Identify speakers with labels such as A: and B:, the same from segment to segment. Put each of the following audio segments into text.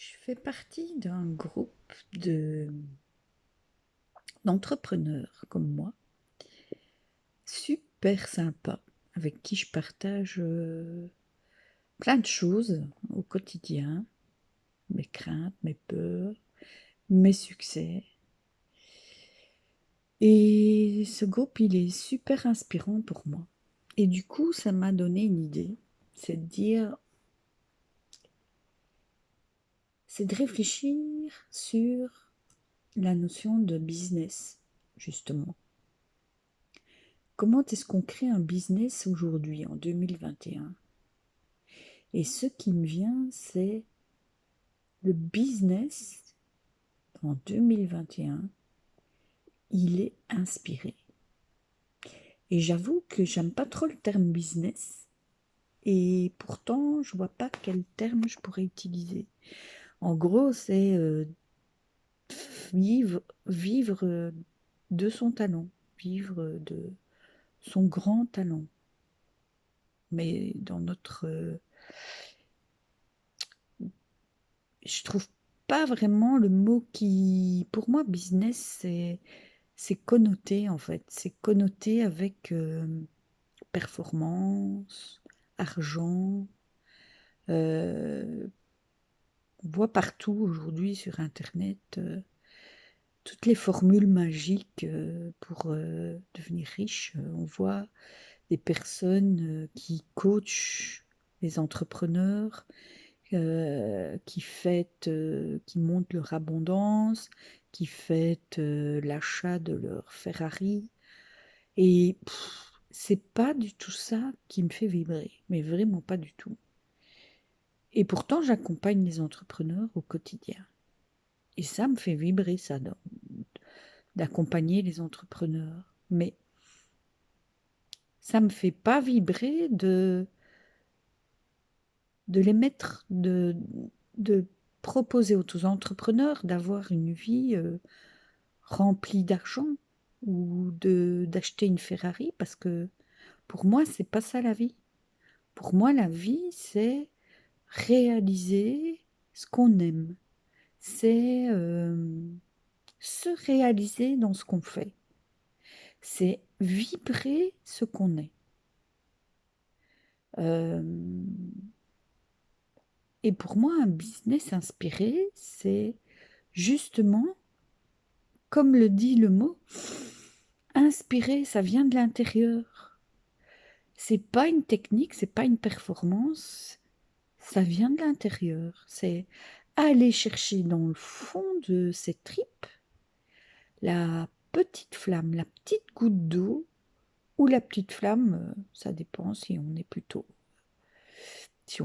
A: Je fais partie d'un groupe d'entrepreneurs comme moi, super sympa, avec qui je partage plein de choses au quotidien, mes craintes, mes peurs, mes succès. Et ce groupe, il est super inspirant pour moi. Et du coup, ça m'a donné une idée, c'est de dire, c'est de réfléchir sur la notion de business, justement. Comment est-ce qu'on crée un business aujourd'hui, en 2021? Et ce qui me vient, c'est le business en 2021, il est inspiré. Et j'avoue que j'aime pas trop le terme business, et pourtant, je vois pas quel terme je pourrais utiliser. En gros, c'est vivre de son talent, vivre de son grand talent. Mais dans notre je trouve pas vraiment le mot qui pour moi business c'est connoté en fait, c'est connoté avec, performance, argent, on voit partout aujourd'hui sur internet, toutes les formules magiques, pour, devenir riche, on voit des personnes, qui coachent les entrepreneurs, qui montrent leur abondance, qui fêtent l'achat de leur Ferrari. Et c'est pas du tout ça qui me fait vibrer, mais vraiment pas du tout. Et pourtant, j'accompagne les entrepreneurs au quotidien. Et ça me fait vibrer, ça, d'accompagner les entrepreneurs. Mais ça me fait pas vibrer de les mettre, de proposer aux entrepreneurs d'avoir une vie remplie d'argent ou d'acheter une Ferrari, parce que pour moi, c'est pas ça la vie. Pour moi, la vie, c'est réaliser ce qu'on aime. C'est se réaliser dans ce qu'on fait. C'est vibrer ce qu'on est. Euh, et pour moi, un business inspiré, c'est justement, comme le dit le mot, inspirer, ça vient de l'intérieur. C'est pas une technique, c'est pas une performance, ça vient de l'intérieur. C'est aller chercher dans le fond de ses tripes la petite flamme, la petite goutte d'eau, ou la petite flamme, ça dépend si on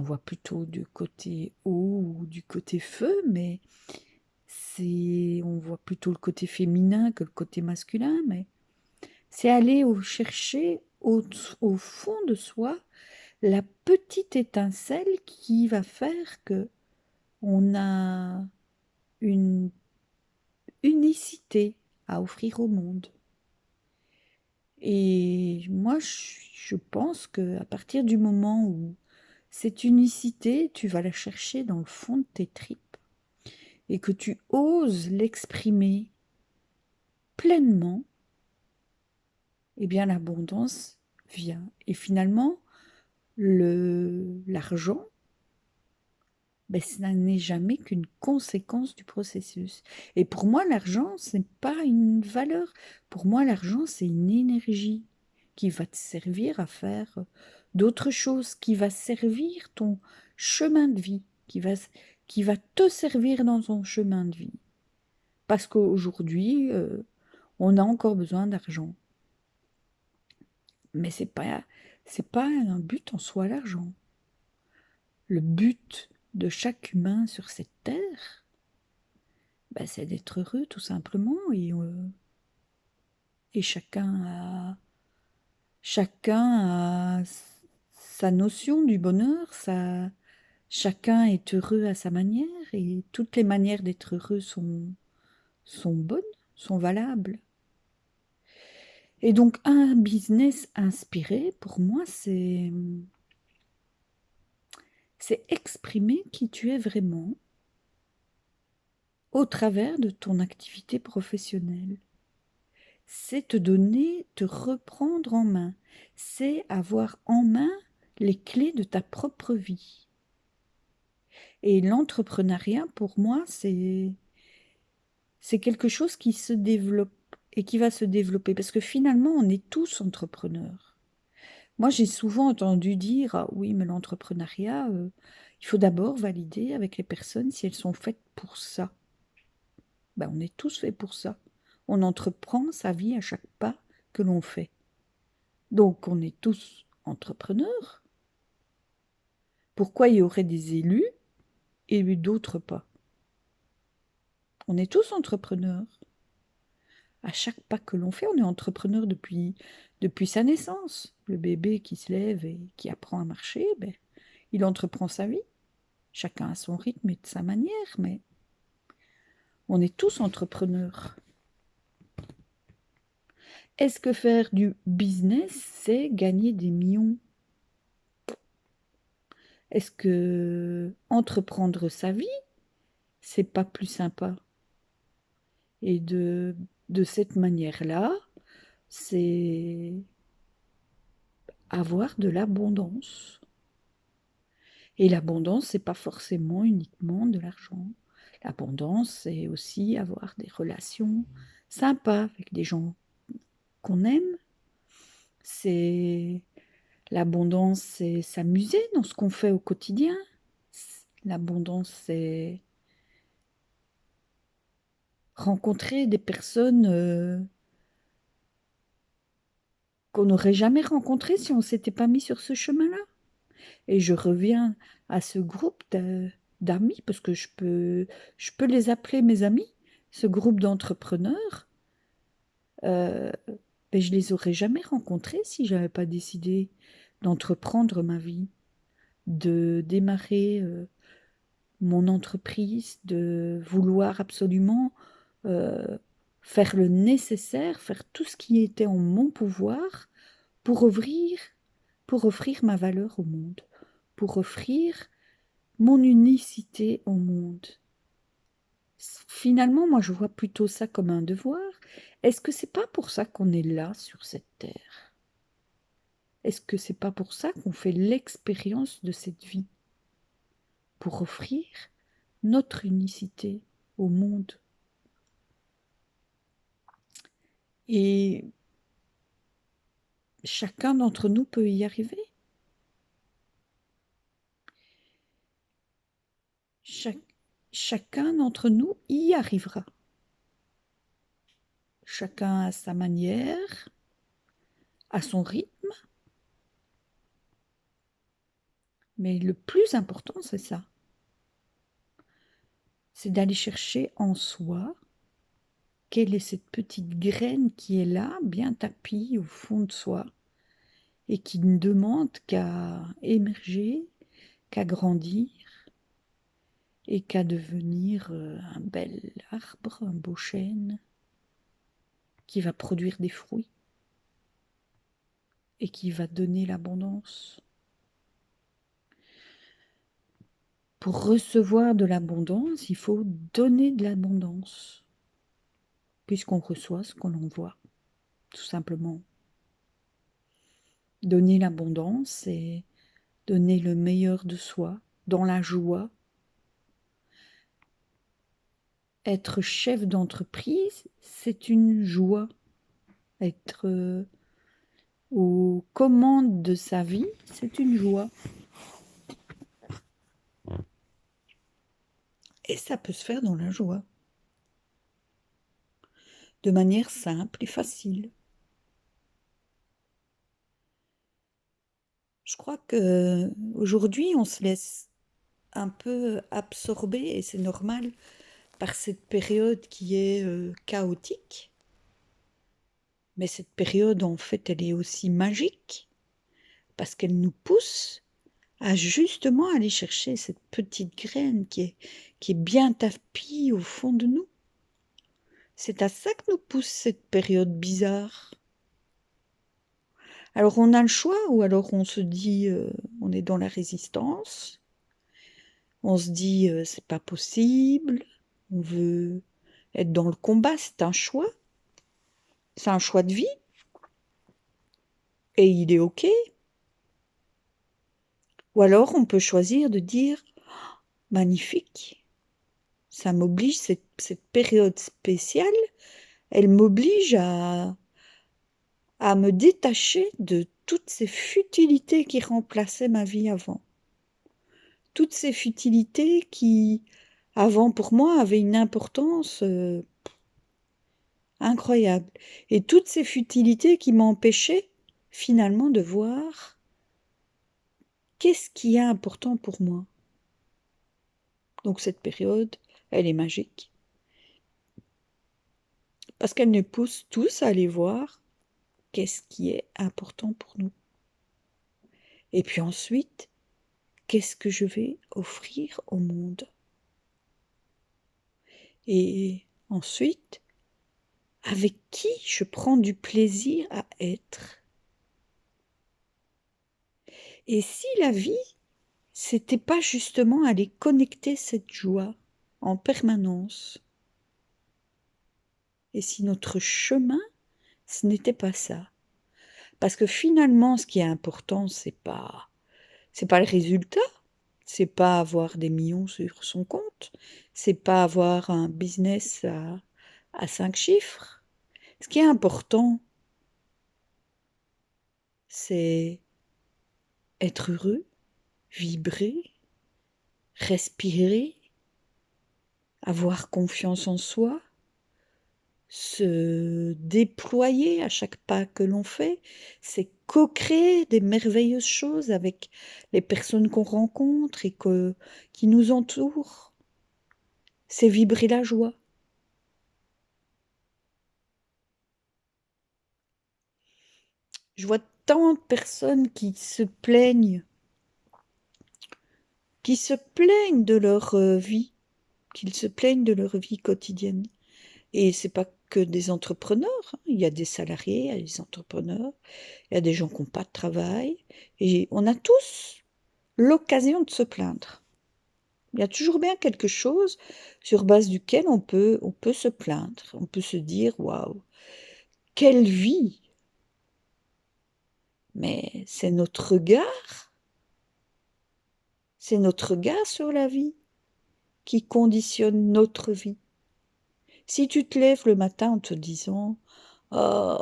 A: voit plutôt du côté eau ou du côté feu, mais on voit plutôt le côté féminin que le côté masculin, mais c'est aller chercher au fond de soi la petite étincelle qui va faire que on a une unicité à offrir au monde. Et moi, je pense que à partir du moment où cette unicité, tu vas la chercher dans le fond de tes tripes et que tu oses l'exprimer pleinement, eh bien l'abondance vient. Et finalement, l'argent, ben, ça n'est jamais qu'une conséquence du processus. Et pour moi, l'argent, ce n'est pas une valeur. Pour moi, l'argent, c'est une énergie qui va te servir à faire d'autres choses, qui va servir ton chemin de vie, qui va te servir dans ton chemin de vie. Parce qu'aujourd'hui, on a encore besoin d'argent. Mais c'est pas un but en soi, l'argent. Le but de chaque humain sur cette terre, bah, c'est d'être heureux tout simplement. Et chacun a sa notion du bonheur, chacun est heureux à sa manière et toutes les manières d'être heureux sont bonnes, sont valables. Et donc un business inspiré, pour moi, c'est exprimer qui tu es vraiment au travers de ton activité professionnelle. C'est te donner, te reprendre en main. C'est avoir en main les clés de ta propre vie. Et l'entrepreneuriat, pour moi, c'est quelque chose qui se développe et qui va se développer parce que finalement, on est tous entrepreneurs. Moi, j'ai souvent entendu dire, ah oui, mais l'entrepreneuriat, il faut d'abord valider avec les personnes si elles sont faites pour ça. Ben, on est tous faits pour ça. On entreprend sa vie à chaque pas que l'on fait. Donc, on est tous entrepreneurs. Pourquoi il y aurait des élus et d'autres pas? On est tous entrepreneurs. À chaque pas que l'on fait, on est entrepreneur depuis sa naissance. Le bébé qui se lève et qui apprend à marcher, ben, il entreprend sa vie. Chacun à son rythme et de sa manière, mais on est tous entrepreneurs. Est-ce que faire du business, c'est gagner des millions? Est-ce que entreprendre sa vie, c'est pas plus sympa? Et de cette manière-là, c'est avoir de l'abondance. Et l'abondance, c'est pas forcément uniquement de l'argent. L'abondance, c'est aussi avoir des relations sympas avec des gens qu'on aime. C'est l'abondance, c'est s'amuser dans ce qu'on fait au quotidien. L'abondance, c'est rencontrer des personnes qu'on n'aurait jamais rencontrées si on ne s'était pas mis sur ce chemin-là. Et je reviens à ce groupe d'amis, parce que je peux les appeler mes amis, ce groupe d'entrepreneurs. Ben, je les aurais jamais rencontrés si j'avais pas décidé d'entreprendre ma vie, de démarrer mon entreprise, de vouloir absolument euh, faire le nécessaire, faire tout ce qui était en mon pouvoir pour offrir ma valeur au monde, pour offrir mon unicité au monde. Finalement, moi, je vois plutôt ça comme un devoir. Est-ce que c'est pas pour ça qu'on est là sur cette terre? Est-ce que c'est pas pour ça qu'on fait l'expérience de cette vie? Pour offrir notre unicité au monde. Et chacun d'entre nous peut y arriver. Chacun d'entre nous y arrivera. Chacun à sa manière, à son rythme. Mais le plus important, c'est ça. C'est d'aller chercher en soi quelle est cette petite graine qui est là, bien tapie au fond de soi, et qui ne demande qu'à émerger, qu'à grandir, et qu'à devenir un bel arbre, un beau chêne, qui va produire des fruits, et qui va donner l'abondance. Pour recevoir de l'abondance, il faut donner de l'abondance, puisqu'on reçoit ce qu'on envoie, tout simplement. Donner l'abondance, c'est donner le meilleur de soi, dans la joie. Être chef d'entreprise, c'est une joie. Être aux commandes de sa vie, c'est une joie. Et ça peut se faire dans la joie, de manière simple et facile. Je crois que aujourd'hui, on se laisse un peu absorber, et c'est normal, par cette période qui est chaotique. Mais cette période, en fait, elle est aussi magique, parce qu'elle nous pousse à justement aller chercher cette petite graine qui est bien tapie au fond de nous. C'est à ça que nous pousse cette période bizarre. Alors on a le choix, ou alors on se dit on est dans la résistance, on se dit c'est pas possible, on veut être dans le combat, c'est un choix de vie, et il est OK. Ou alors on peut choisir de dire « Magnifique, ça m'oblige, cette période spéciale, elle m'oblige à me détacher de toutes ces futilités qui remplaçaient ma vie avant. Toutes ces futilités qui, avant pour moi, avaient une importance incroyable. Et toutes ces futilités qui m'empêchaient finalement de voir qu'est-ce qui est important pour moi. Donc cette période, elle est magique. Parce qu'elle nous pousse tous à aller voir qu'est-ce qui est important pour nous. Et puis ensuite, qu'est-ce que je vais offrir au monde? Et ensuite, avec qui je prends du plaisir à être? Et si la vie, c'était pas justement aller connecter cette joie en permanence? Et si notre chemin, ce n'était pas ça? Parce que finalement, ce qui est important, c'est pas le résultat, c'est pas avoir des millions sur son compte, c'est pas avoir un business à 5 chiffres. Ce qui est important, c'est être heureux, vibrer, respirer, avoir confiance en soi, se déployer à chaque pas que l'on fait, c'est co-créer des merveilleuses choses avec les personnes qu'on rencontre et qui nous entourent. C'est vibrer la joie. Je vois tant de personnes qui se plaignent de leur vie, qu'ils se plaignent de leur vie quotidienne. Et c'est pas que des entrepreneurs, hein. Il y a des salariés, il y a des entrepreneurs, il y a des gens qui n'ont pas de travail. Et on a tous l'occasion de se plaindre. Il y a toujours bien quelque chose sur base duquel on peut se plaindre. On peut se dire « Waouh, quelle vie !» Mais c'est notre regard sur la vie qui conditionne notre vie. Si tu te lèves le matin en te disant « Oh,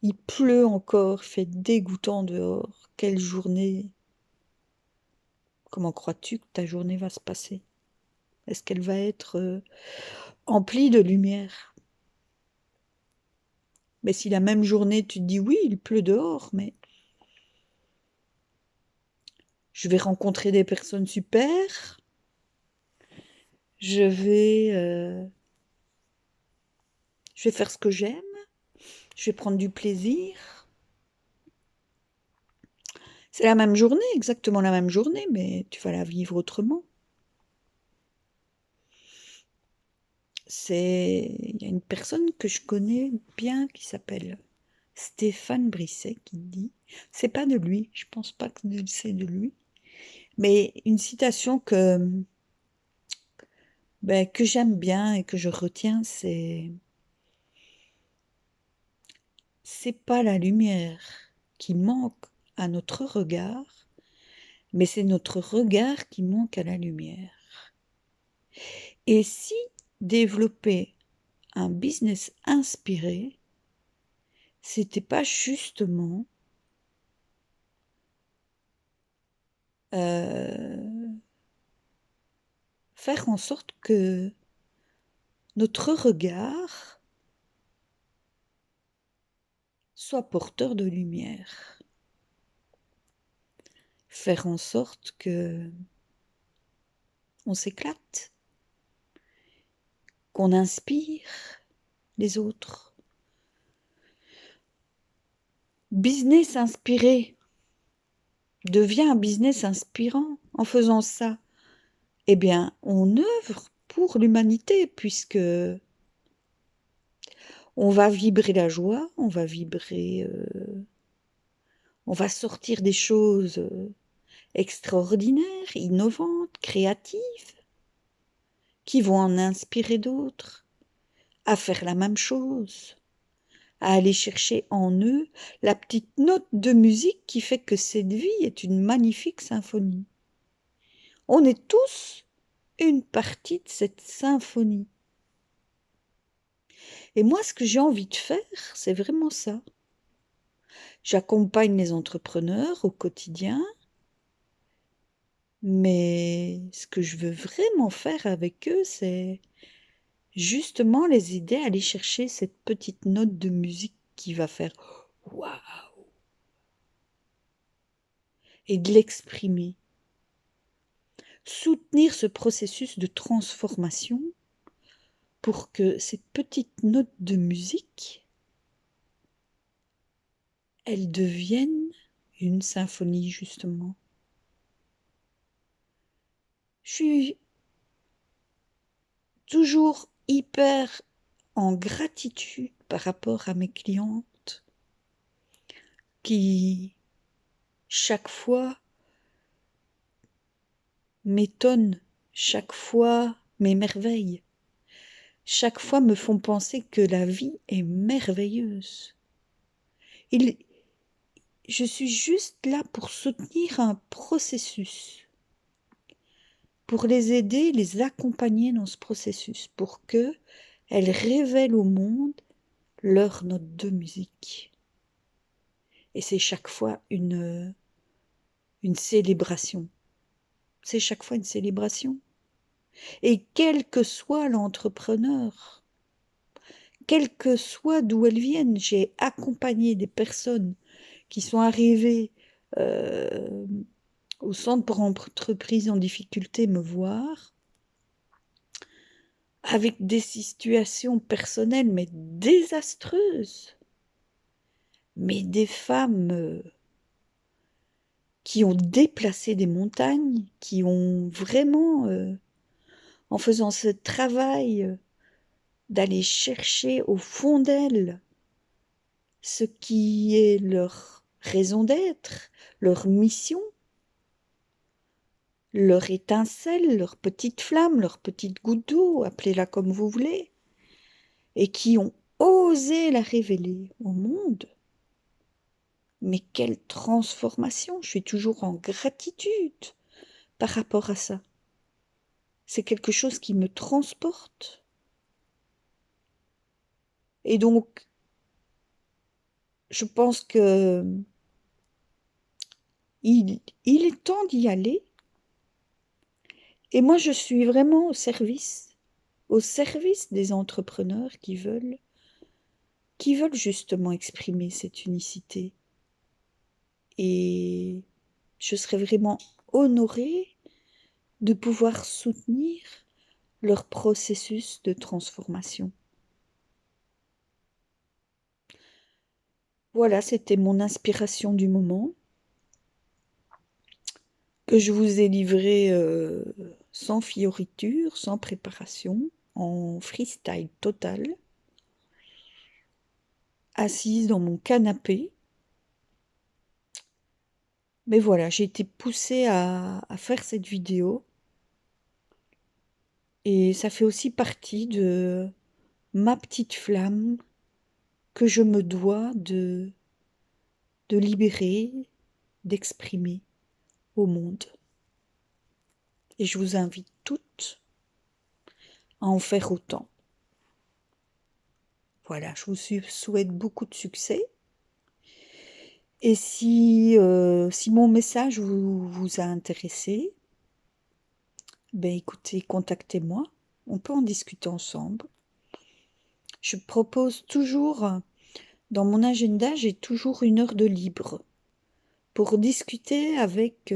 A: il pleut encore, fait dégoûtant dehors, quelle journée !» Comment crois-tu que ta journée va se passer? Est-ce qu'elle va être emplie de lumière? Mais si la même journée, tu te dis « Oui, il pleut dehors, mais je vais rencontrer des personnes super, je vais faire ce que j'aime, je vais prendre du plaisir. » C'est la même journée, exactement la même journée, mais tu vas la vivre autrement. Il y a une personne que je connais bien qui s'appelle Stéphane Brisset qui dit, c'est pas de lui, je pense pas que c'est de lui, mais une citation que j'aime bien et que je retiens, c'est pas la lumière qui manque à notre regard, mais c'est notre regard qui manque à la lumière. Et si développer un business inspiré, c'était pas justement faire en sorte que notre regard soit porteur de lumière. Faire en sorte que on s'éclate, qu'on inspire les autres. Business inspiré devient un business inspirant en faisant ça. Eh bien, on œuvre pour l'humanité puisque on va vibrer la joie, on va sortir des choses extraordinaires, innovantes, créatives, qui vont en inspirer d'autres à faire la même chose, à aller chercher en eux la petite note de musique qui fait que cette vie est une magnifique symphonie. On est tous une partie de cette symphonie. Et moi, ce que j'ai envie de faire, c'est vraiment ça. J'accompagne les entrepreneurs au quotidien, mais ce que je veux vraiment faire avec eux, c'est justement les aider à aller chercher cette petite note de musique qui va faire waouh et de l'exprimer. Soutenir ce processus de transformation pour que cette petite note de musique, elle devienne une symphonie justement. Je suis toujours hyper en gratitude par rapport à mes clientes qui, chaque fois, m'étonnent, chaque fois m'émerveillent, chaque fois me font penser que la vie est merveilleuse. Je suis juste là pour soutenir un processus, pour les aider, les accompagner dans ce processus, pour qu'elles révèlent au monde leur note de musique. Et c'est chaque fois une célébration. C'est chaque fois une célébration. Et quel que soit l'entrepreneur, quel que soit d'où elles viennent, j'ai accompagné des personnes qui sont arrivées au centre pour entreprises en difficulté me voir, avec des situations personnelles mais désastreuses, mais des femmes qui ont déplacé des montagnes, qui ont vraiment, en faisant ce travail d'aller chercher au fond d'elles ce qui est leur raison d'être, leur mission, leur étincelle, leur petite flamme, leur petite goutte d'eau, appelez-la comme vous voulez, et qui ont osé la révéler au monde. Mais quelle transformation! Je suis toujours en gratitude par rapport à ça. C'est quelque chose qui me transporte. Et donc, je pense que il est temps d'y aller. Et moi, je suis vraiment au service des entrepreneurs qui veulent justement exprimer cette unicité. Et je serais vraiment honorée de pouvoir soutenir leur processus de transformation. Voilà, c'était mon inspiration du moment, que je vous ai livré sans fioriture, sans préparation, en freestyle total, assise dans mon canapé. Mais voilà, j'ai été poussée à faire cette vidéo. Et ça fait aussi partie de ma petite flamme que je me dois de libérer, d'exprimer au monde. Et je vous invite toutes à en faire autant. Voilà, je vous souhaite beaucoup de succès. Et si mon message vous a intéressé, ben écoutez, contactez-moi. On peut en discuter ensemble. Je propose toujours, dans mon agenda, j'ai toujours 1 heure de libre pour discuter avec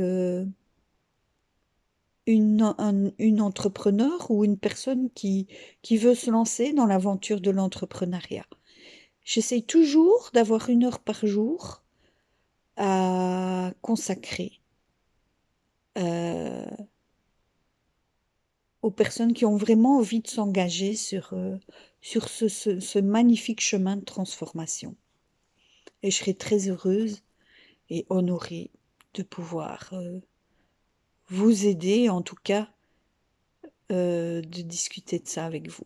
A: une entrepreneur ou une personne qui veut se lancer dans l'aventure de l'entrepreneuriat. J'essaye toujours d'avoir 1 heure par jour à consacrer aux personnes qui ont vraiment envie de s'engager sur ce magnifique chemin de transformation. Et je serai très heureuse et honorée de pouvoir vous aider, en tout cas de discuter de ça avec vous.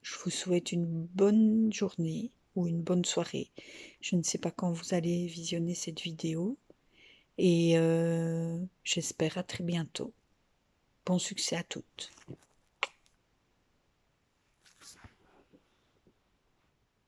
A: Je vous souhaite une bonne journée ou une bonne soirée. Je ne sais pas quand vous allez visionner cette vidéo et j'espère à très bientôt. Bon succès à toutes.